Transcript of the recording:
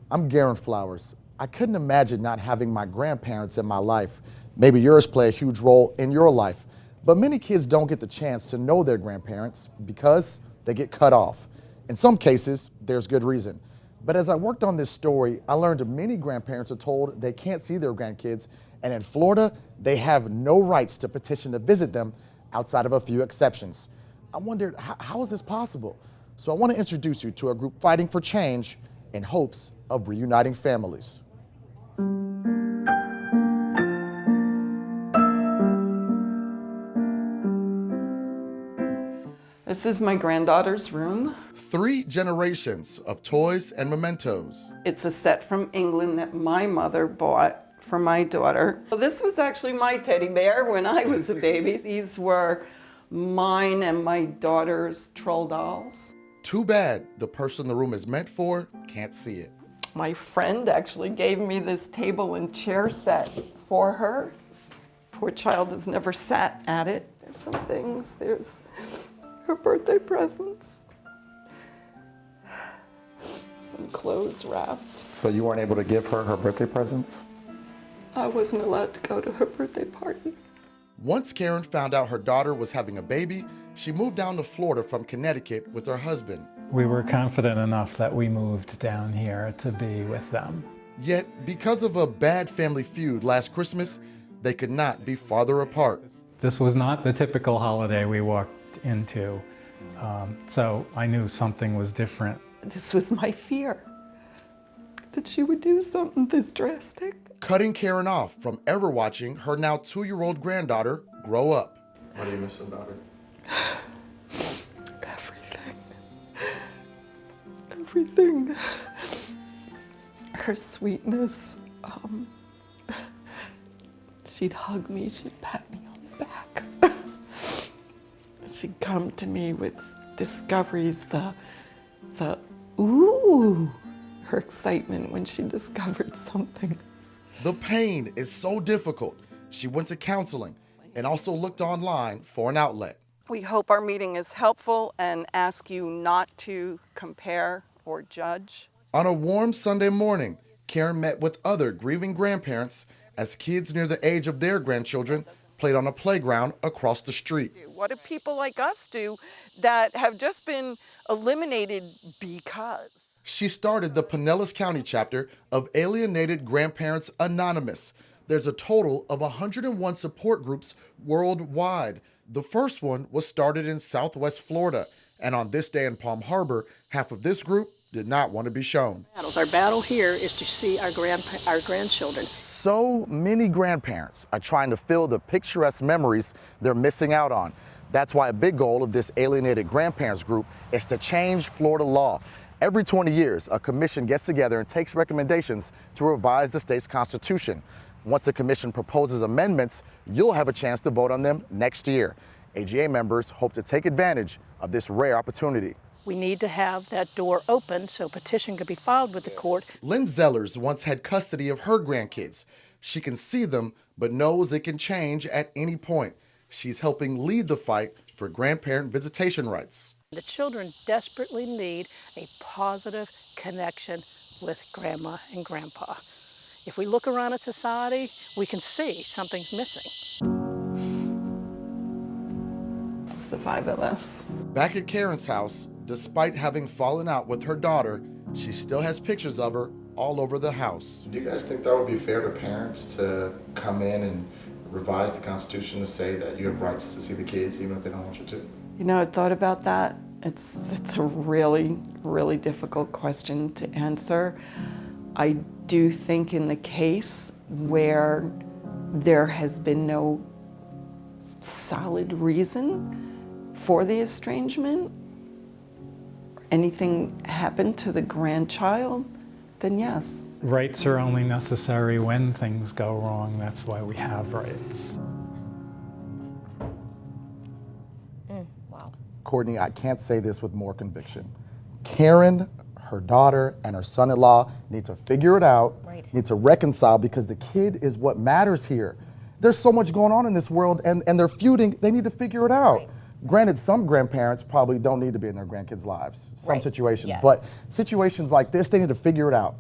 I'm Garen Flowers. I couldn't imagine not having my grandparents in my life. Maybe yours play a huge role in your life. But many kids don't get the chance to know their grandparents because they get cut off. In some cases, there's good reason. But as I worked on this story, I learned many grandparents are told they can't see their grandkids, and in Florida, they have no rights to petition to visit them outside of a few exceptions. I wondered, how is this possible? So I want to introduce you to a group fighting for change in hopes of reuniting families. This is my granddaughter's room. 3 generations of toys and mementos. It's a set from England that my mother bought for my daughter. Well, this was actually my teddy bear when I was a baby. These were mine and my daughter's troll dolls. Too bad the person the room is meant for can't see it. My friend actually gave me this table and chair set for her. Poor child has never sat at it. There's some things. There's her birthday presents. Some clothes wrapped. So you weren't able to give her her birthday presents? I wasn't allowed to go to her birthday party. Once Karen found out her daughter was having a baby, she moved down to Florida from Connecticut with her husband. We were confident enough that we moved down here to be with them. Yet, because of a bad family feud last Christmas, they could not be farther apart. This was not the typical holiday we walked into, so I knew something was different. This was my fear, that she would do something this drastic. Cutting Karen off from ever watching her now 2-year-old granddaughter grow up. What do you miss about her? Everything. Everything. Her sweetness. She'd hug me, she'd pat me on the back. She'd come to me with discoveries, the ooh, her excitement when she discovered something. The pain is so difficult. She went to counseling and also looked online for an outlet. We hope our meeting is helpful and ask you not to compare or judge. On a warm Sunday morning, Karen met with other grieving grandparents as kids near the age of their grandchildren played on a playground across the street. What do people like us do that have just been eliminated because? She started the Pinellas County chapter of Alienated Grandparents Anonymous. There's a total of 101 support groups worldwide. The first one was started in Southwest Florida, and on this day in Palm Harbor, half of this group did not want to be shown. Our battle here is to see our grandchildren. So many grandparents are trying to fill the picturesque memories they're missing out on. That's why a big goal of this Alienated Grandparents group is to change Florida law. Every 20 years, a commission gets together and takes recommendations to revise the state's constitution. Once the commission proposes amendments, you'll have a chance to vote on them next year. AGA members hope to take advantage of this rare opportunity. We need to have that door open so a petition could be filed with the court. Lynn Zellers once had custody of her grandkids. She can see them, but knows it can change at any point. She's helping lead the fight for grandparent visitation rights. The children desperately need a positive connection with grandma and grandpa. If we look around at society, we can see something's missing. It's the 5 of us. Back at Karen's house, despite having fallen out with her daughter, she still has pictures of her all over the house. Do you guys think that would be fair to parents to come in and revise the Constitution to say that you have rights to see the kids even if they don't want you to? You know, I thought about that. It's a really, really difficult question to answer. I do think in the case where there has been no solid reason for the estrangement, anything happened to the grandchild, then yes. Rights are only necessary when things go wrong. That's why we have rights. Wow. Courtney, I can't say this with more conviction. Karen, her daughter, and her son-in-law need to figure it out, need to reconcile, because the kid is what matters here. There's so much going on in this world, and they're feuding. They need to figure it out. Granted, some grandparents probably don't need to be in their grandkids' lives, some situations, but situations like this, they need to figure it out.